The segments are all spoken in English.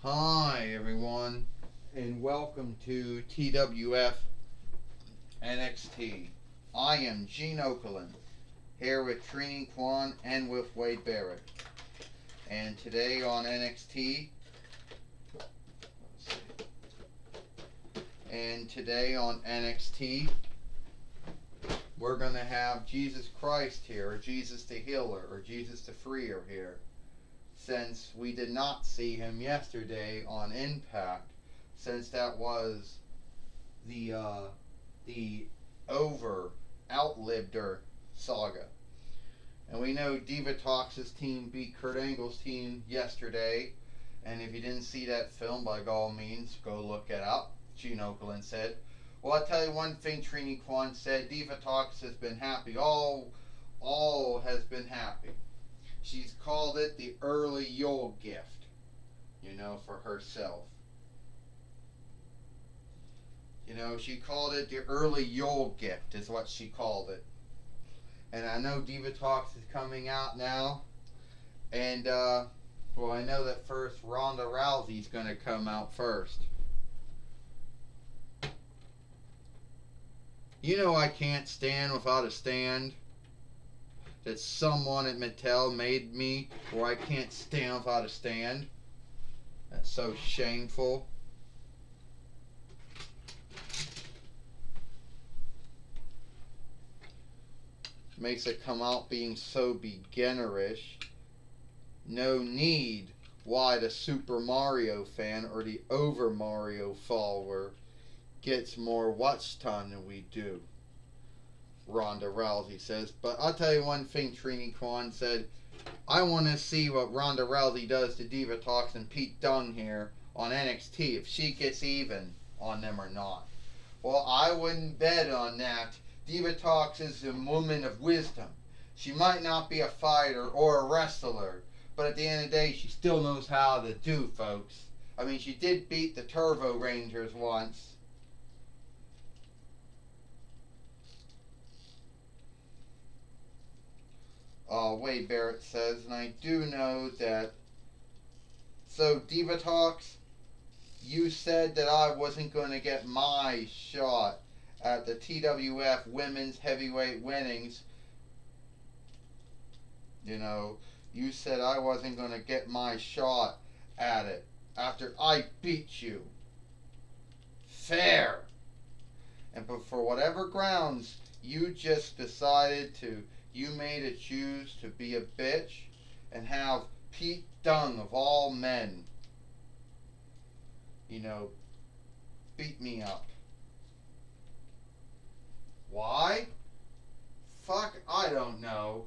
Hi, everyone, and welcome to TWF NXT. I am Gene Okerlund, here with Trini Kwan and with Wade Barrett. And today on NXT, we're going to have Jesus Christ here, or Jesus the Healer, or Jesus the Freer here. Since we did not see him yesterday on Impact, since that was the over outlived saga. And we know Divatox's team beat Kurt Angle's team yesterday. And if you didn't see that film, by all means, go look it up. Gene Okerlund said. Well, I'll tell you one thing Trini Kwan said. Divatox has been happy. All has been happy. She's called it the early Yule gift, for herself. She called it the early Yule gift is what she called it. And I know Divatox is coming out now. And, I know that first Ronda Rousey's going to come out first. I can't stand without a stand. That someone at Mattel made me where I can't stand without a stand. That's so shameful. Makes it come out being so beginnerish. No need why the Super Mario fan or the Over Mario follower gets more watch time than we do. Ronda Rousey says. But I'll tell you one thing Trini Kwan said. I want to see what Ronda Rousey does to Divatox and Pete Dunne here on NXT, if she gets even on them or not. Well, I wouldn't bet on that. Divatox is a woman of wisdom. She might not be a fighter or a wrestler, but at the end of the day, she still knows how to do, folks. I mean, she did beat the Turbo Rangers once. Wade Barrett says, and I do know that. So, Divatox, you said that I wasn't going to get my shot at the TWF Women's Heavyweight Winnings. You said I wasn't going to get my shot at it after I beat you. Fair. And but for whatever grounds, you just decided to. You made a choose to be a bitch and have Pete Dunne, of all men, beat me up. Why? Fuck, I don't know.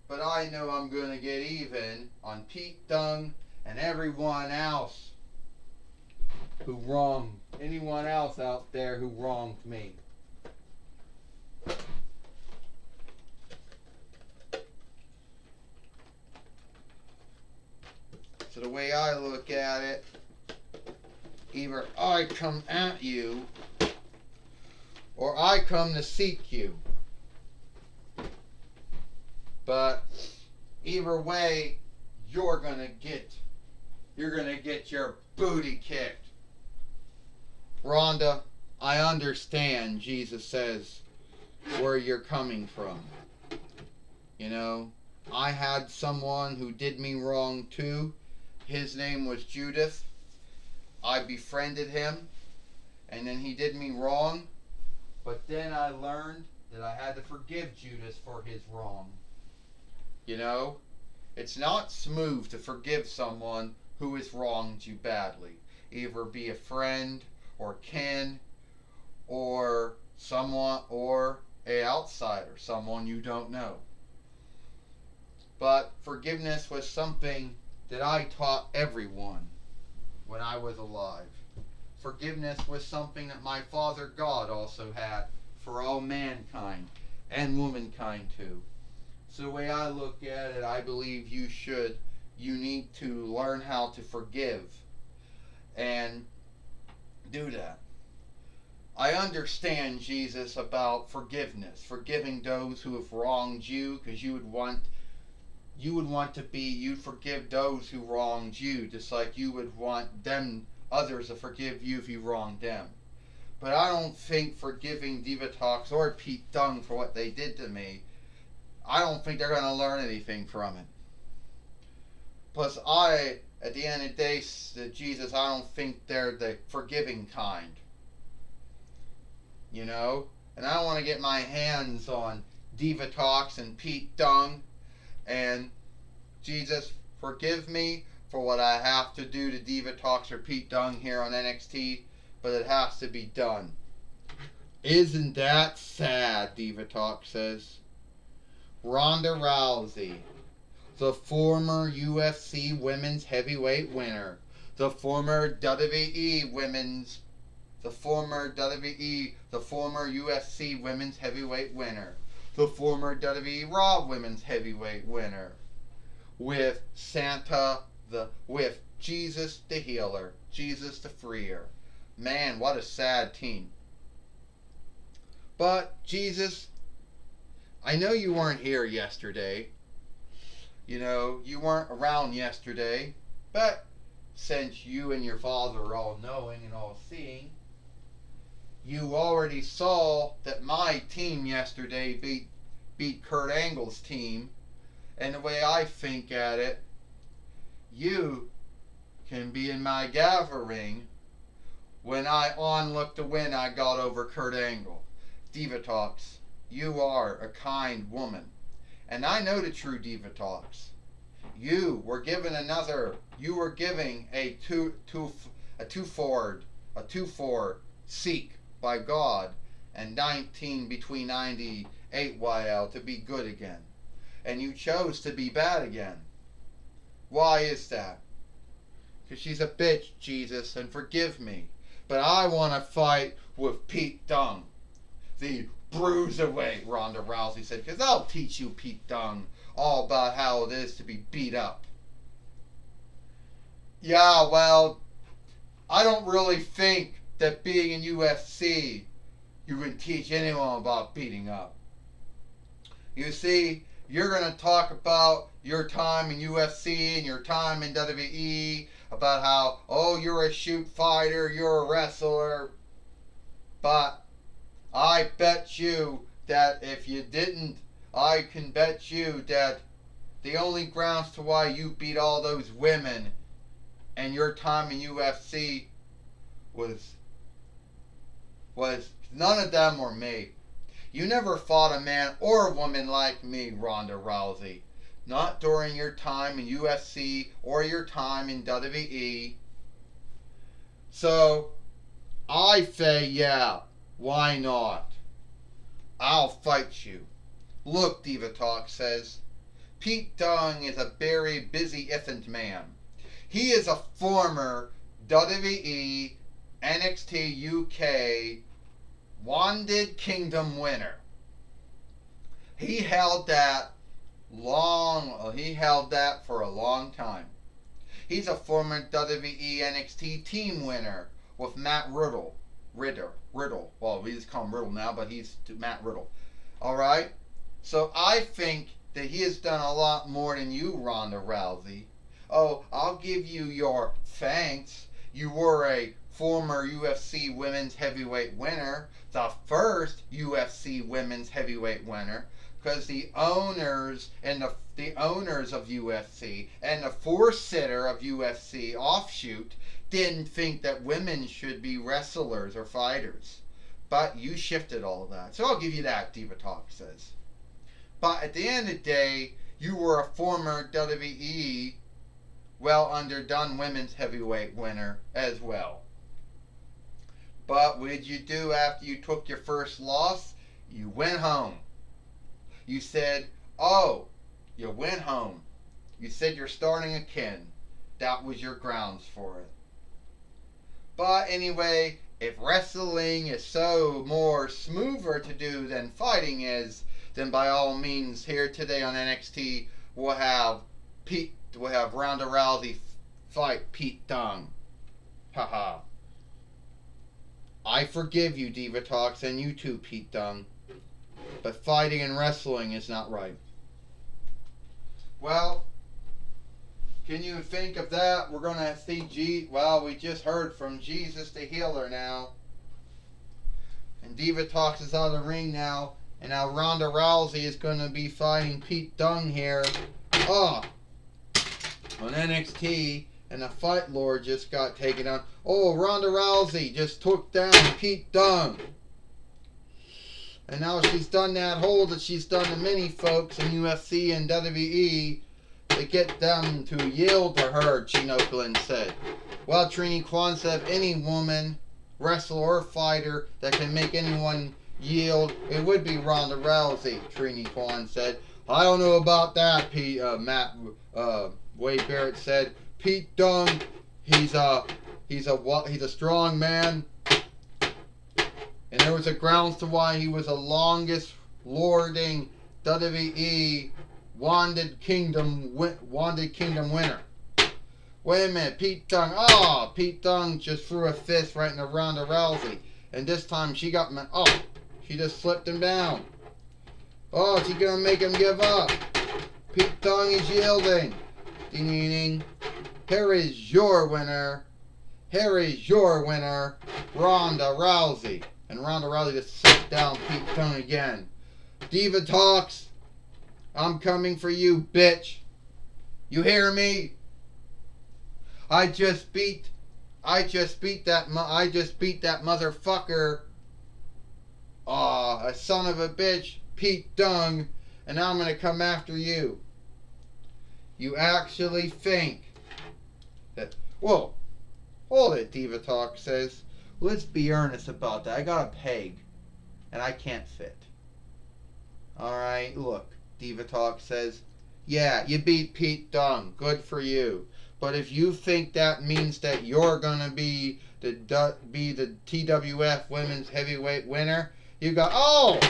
But I know I'm going to get even on Pete Dunne and everyone else anyone else out there who wronged me. So the way I look at it, either I come at you or I come to seek you. But either way, you're gonna get your booty kicked. Rhonda, I understand, Jesus says, where you're coming from. I had someone who did me wrong too. His name was Judas. I befriended him, and then he did me wrong. But then I learned that I had to forgive Judas for his wrong. It's not smooth to forgive someone who has wronged you badly. Either be a friend or kin or someone or a outsider, someone you don't know. But forgiveness was something that I taught everyone when I was alive. Forgiveness was something that my Father God also had for all mankind and womankind too. So the way I look at it, I believe you need to learn how to forgive and do that. I understand, Jesus, about forgiveness, forgiving those who have wronged you, because you would want you would want to be, you'd forgive those who wronged you, just like you would want them, others, to forgive you if you wronged them. But I don't think forgiving Divatox or Pete Dunne for what they did to me, I don't think they're going to learn anything from it. Plus, at the end of the day, Jesus, I don't think they're the forgiving kind. You know? And I don't want to get my hands on Divatox and Pete Dunne. And Jesus, forgive me for what I have to do to Divatox or Pete Dunne here on NXT, but it has to be done. Isn't that sad, Divatox says. Ronda Rousey, the former UFC Women's Heavyweight winner, the former UFC Women's Heavyweight winner, the former WWE Raw Women's Heavyweight winner, with with Jesus the Healer, Jesus the Freer. Man, what a sad team. But, Jesus, I know you weren't here yesterday. You know, you weren't around yesterday. But, since you and your Father are all knowing and all seeing, you already saw that my team yesterday beat Kurt Angle's team. And the way I think at it, you can be in my gathering when I look the win I got over Kurt Angle. Divatox, you are a kind woman. And I know the true Divatox. You were giving a two-four seek by God, and 19 between 98 YL to be good again. And you chose to be bad again. Why is that? Because she's a bitch, Jesus, and forgive me. But I want to fight with Pete Dunne, the bruiserweight, Ronda Rousey said, because I'll teach you, Pete Dunne, all about how it is to be beat up. Yeah, well, I don't really think that being in UFC, you can teach anyone about beating up. You see, you're going to talk about your time in UFC and your time in WWE, about how, oh, you're a shoot fighter, you're a wrestler. But I bet you that if you didn't, I can bet you that the only grounds to why you beat all those women and your time in UFC was none of them were me. You never fought a man or a woman like me, Ronda Rousey. Not during your time in UFC or your time in WWE. So, I say, yeah, why not? I'll fight you. Look, Divatox says, Pete Dunne is a very busy effing man. He is a former WWE NXT UK Wanted Kingdom winner. He held that for a long time. He's a former WWE NXT team winner with Matt Riddle. Well, we just call him Riddle now, but he's Matt Riddle. Alright? So I think that he has done a lot more than you, Ronda Rousey. Oh, I'll give you your thanks. You were a former UFC Women's Heavyweight winner, the first UFC Women's Heavyweight winner, because the owners of UFC and the four-sitter of UFC offshoot didn't think that women should be wrestlers or fighters. But you shifted all of that. So I'll give you that, Divatox says. But at the end of the day, you were a former WWE well underdone women's heavyweight winner as well. But what did you do after you took your first loss? You went home. You said, oh, you went home. You said you're starting again. That was your grounds for it. But anyway, if wrestling is so more smoother to do than fighting is, then by all means, here today on NXT, we'll have Ronda Rousey fight Pete Dunne. Haha. I forgive you, Divatox, and you too, Pete Dunne. But fighting and wrestling is not right. Well, can you think of that? We're going to see well, we just heard from Jesus the Healer now. And Diva Talks is out of the ring now. And now Ronda Rousey is going to be fighting Pete Dunne here. On NXT. And the Fight Lord just got taken down. Oh, Ronda Rousey just took down Pete Dunne. And now she's done that hold that she's done to many folks in UFC and WWE to get them to yield to her, Gene Okerlund said. Well, Trini Kwan said if any woman, wrestler or fighter that can make anyone yield, it would be Ronda Rousey, Trini Kwan said. I don't know about that, Wade Barrett said. Pete Dunne, he's a strong man. And there was a grounds to why he was the longest lording WWE Wanted Kingdom winner. Wait a minute, Pete Dunne. Pete Dunne just threw a fist right into Ronda Rousey. And this time she just slipped him down. Is he going to make him give up? Pete Dunne is yielding. Ding. Here is your winner. Ronda Rousey. And Ronda Rousey just sat down Pete Dunne again. Diva Talks, I'm coming for you, bitch. You hear me? I just beat that motherfucker. A son of a bitch, Pete Dunne, and now I'm gonna come after you. You actually think that? Whoa, hold it, Diva Talk says. Let's be earnest about that. I got a peg, and I can't fit. Alright, look, Diva Talk says, yeah, you beat Pete Dunne. Good for you. But if you think that means that you're going to be the TWF Women's Heavyweight winner, you got,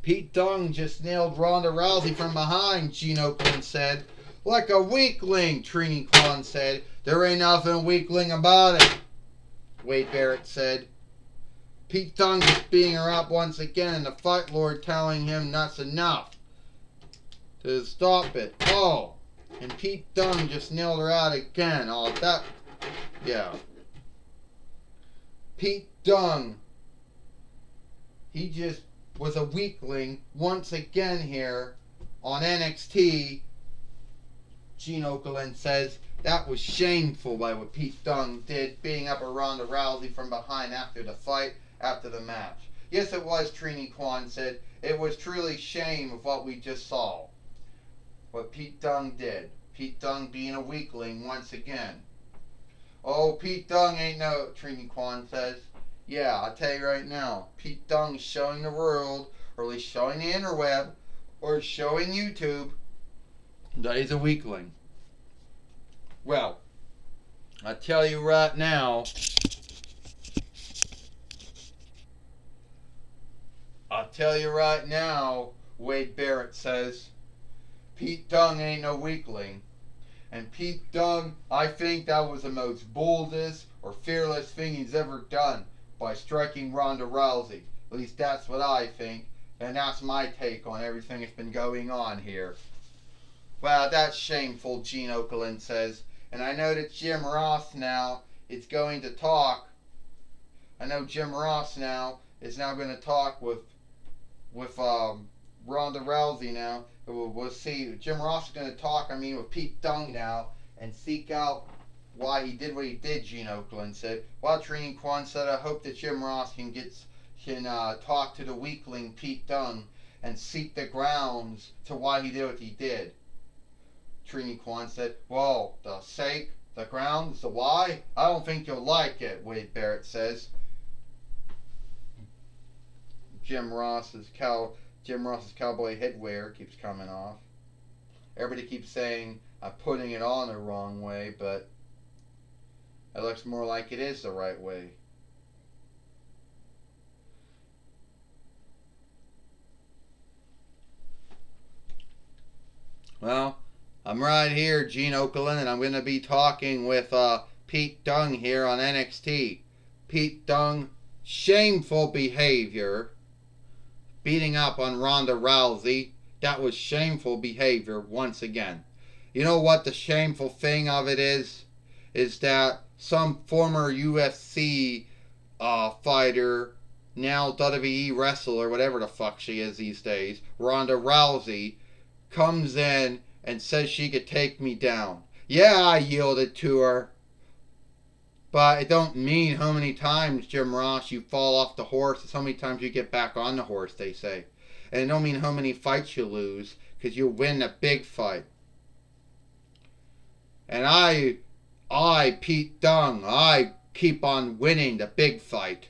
Pete Dunne just nailed Ronda Rousey from behind, Gene Okerlund said. Like a weakling, Trini Kwan said. There ain't nothing weakling about it, Wade Barrett said. Pete Dunne just beating her up once again, and the Fight Lord telling him that's enough to stop it. And Pete Dunne just nailed her out again. Pete Dunne, he just was a weakling once again here on NXT. Gene Okerlund says that was shameful by what Pete Dunne did, beating up Ronda Rousey from behind after the fight, after the match. Yes, it was, Trini Kwan said. It was truly shame of what we just saw. What Pete Dunne did. Pete Dunne being a weakling once again. Pete Dunne ain't no, Trini Kwan says. Yeah, I'll tell you right now. Pete Dunne's showing the world, or at least showing the interweb, or showing YouTube, that he's a weakling. Well, I tell you right now, Wade Barrett says, Pete Dunne ain't no weakling. And Pete Dunne, I think that was the most boldest or fearless thing he's ever done by striking Ronda Rousey. At least that's what I think. And that's my take on everything that's been going on here. Well, that's shameful, Gene Okerlund says. And I know that Jim Ross now is going to talk. I know Jim Ross now is now going to talk with Ronda Rousey now. We'll see. Jim Ross is going to talk, with Pete Dunne now and seek out why he did what he did, Gene Okerlund said. While Trini Kwan said, I hope that Jim Ross can talk to the weakling Pete Dunne and seek the grounds to why he did what he did. Trini Kwan said, well, the sake, the grounds, the why, I don't think you'll like it, Wade Barrett says. Jim Ross's cowboy headwear keeps coming off. Everybody keeps saying I'm putting it on the wrong way, but it looks more like it is the right way. Well, I'm right here, Gene Okerlund, and I'm going to be talking with Pete Dunne here on NXT. Pete Dunne, shameful behavior, beating up on Ronda Rousey, That was shameful behavior once again. You know what the shameful thing of it is? Is that some former UFC fighter, now WWE wrestler, whatever the fuck she is these days, Ronda Rousey, comes in and says she could take me down. Yeah, I yielded to her. But it don't mean how many times, Jim Ross, you fall off the horse. It's how many times you get back on the horse, they say. And it don't mean how many fights you lose, because you win a big fight. And Pete Dunne, I keep on winning the big fight.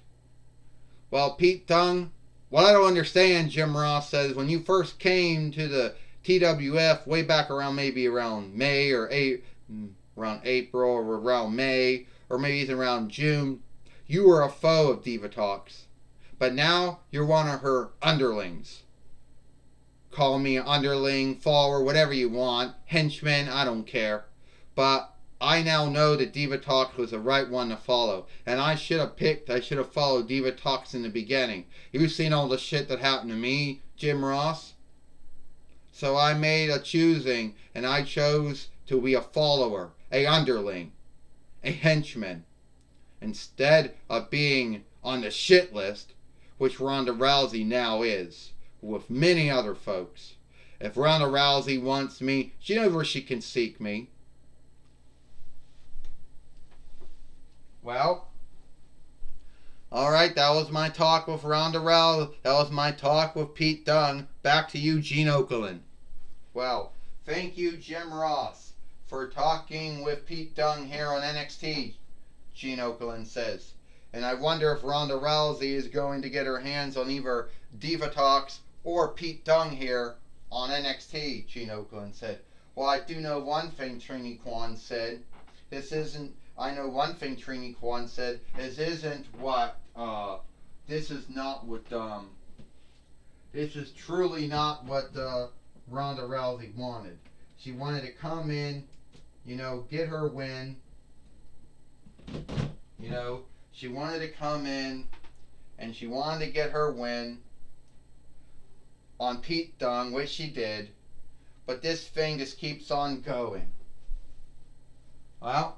Well, Pete Dunne, what I don't understand, Jim Ross says, when you first came to the TWF way back around May or around April or around May or maybe even around June, you were a foe of Diva Talks. But now you're one of her underlings. Call me an underling, follower, whatever you want, henchman, I don't care. But I now know that Diva Talks was the right one to follow. And I should have followed Diva Talks in the beginning. You've seen all the shit that happened to me, Jim Ross. So I made a choosing, and I chose to be a follower, a underling, a henchman, instead of being on the shit list, which Ronda Rousey now is, with many other folks. If Ronda Rousey wants me, she knows where she can seek me. Well, alright, that was my talk with Ronda Rousey. That was my talk with Pete Dunne. Back to you, Gene Okerlund. Well, thank you, Jim Ross, for talking with Pete Dunne here on NXT, Gene Okerlund says. And I wonder if Ronda Rousey is going to get her hands on either Diva Talks or Pete Dunne here on NXT, Gene Okerlund said. Well, I do know one thing, Trini Kwan said. This is truly not what Ronda Rousey wanted. She wanted to come in, get her win. She wanted to come in and she wanted to get her win on Pete Dunne, which she did. But this thing just keeps on going. Well,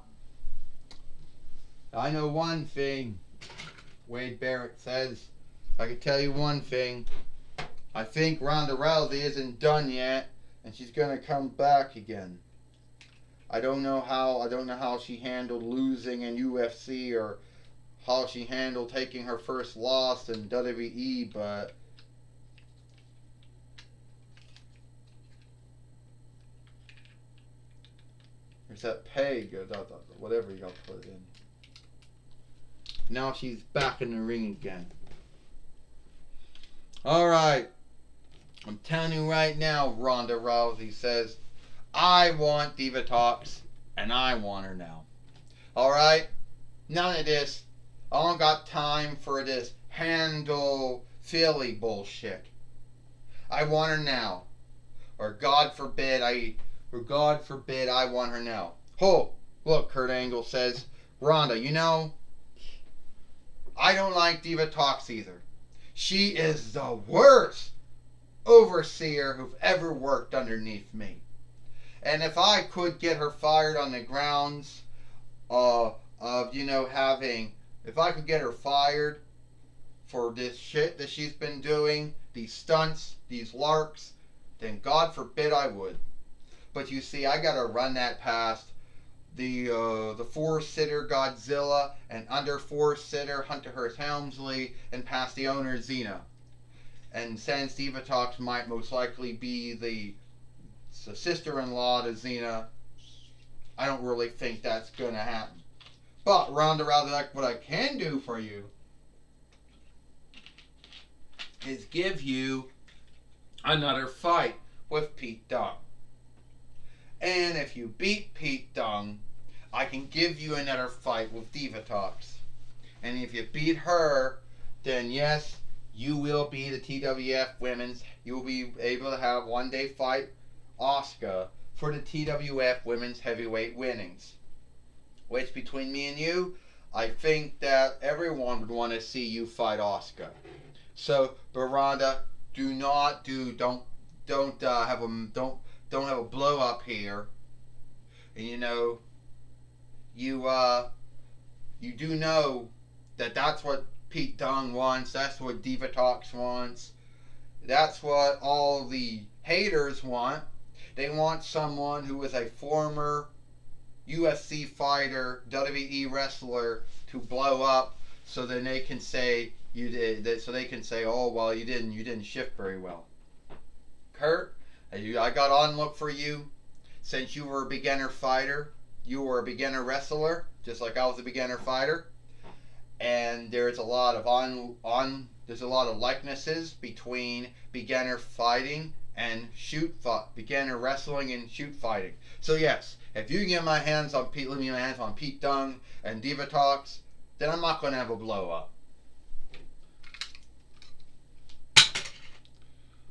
I know one thing, Wade Barrett says. I can tell you one thing. I think Ronda Rousey isn't done yet, and she's gonna come back again. I don't know how she handled losing in UFC or how she handled taking her first loss in WWE, but there's that peg, whatever you gotta put it in. Now she's back in the ring again. Alright. I'm telling you right now, Ronda Rousey says, I want Diva Talks, and I want her now. Alright? None of this. I don't got time for this handle Philly bullshit. I want her now. Or God forbid I want her now. Oh, look, Kurt Angle says, Ronda, I don't like Diva Talks either. She is the worst overseer who've ever worked underneath me. And if I could get her fired on the grounds of, if I could get her fired for this shit that she's been doing, these stunts, these larks, then God forbid I would. But you see, I gotta run that past the four-sitter Godzilla and under four-sitter Hunter Hearst Helmsley and past the owner Xena. And since Diva Talks might most likely be the sister-in-law to Xena, I don't really think that's gonna happen. But Ronda Rousey, what I can do for you is give you another fight with Pete Dunne. And if you beat Pete Dunne, I can give you another fight with Diva Talks. And if you beat her, then yes, you will be the TWF Women's. You will be able to have one-day fight Asuka for the TWF Women's Heavyweight winnings. Which, between me and you, I think that everyone would want to see you fight Asuka. So, Ronda, don't don't have a don't have a blow up here, and you do know that that's what Pete Dunne wants. That's what Divatox wants. That's what all the haters want. They want someone who is a former UFC fighter, WWE wrestler to blow up, so then they can say you did. So they can say, "Oh well, you didn't shift very well." Kurt, I got on look for you since you were a beginner fighter. You were a beginner wrestler, just like I was a beginner fighter, and there's a lot of there's a lot of likenesses between beginner fighting and beginner wrestling and shoot fighting. So yes, if you can get my hands on let me get my hands on Pete Dunne and Divatox, then I'm not going to have a blow up.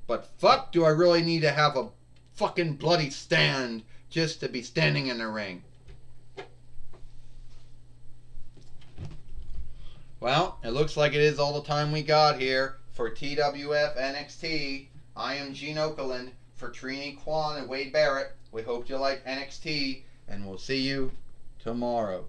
But fuck, do I really need to have a fucking bloody stand just to be standing in the ring? Well, it looks like it is all the time we got here for TWF NXT. I am Gene Okerlund for Trini Kwan and Wade Barrett. We hope you like NXT, and we'll see you tomorrow.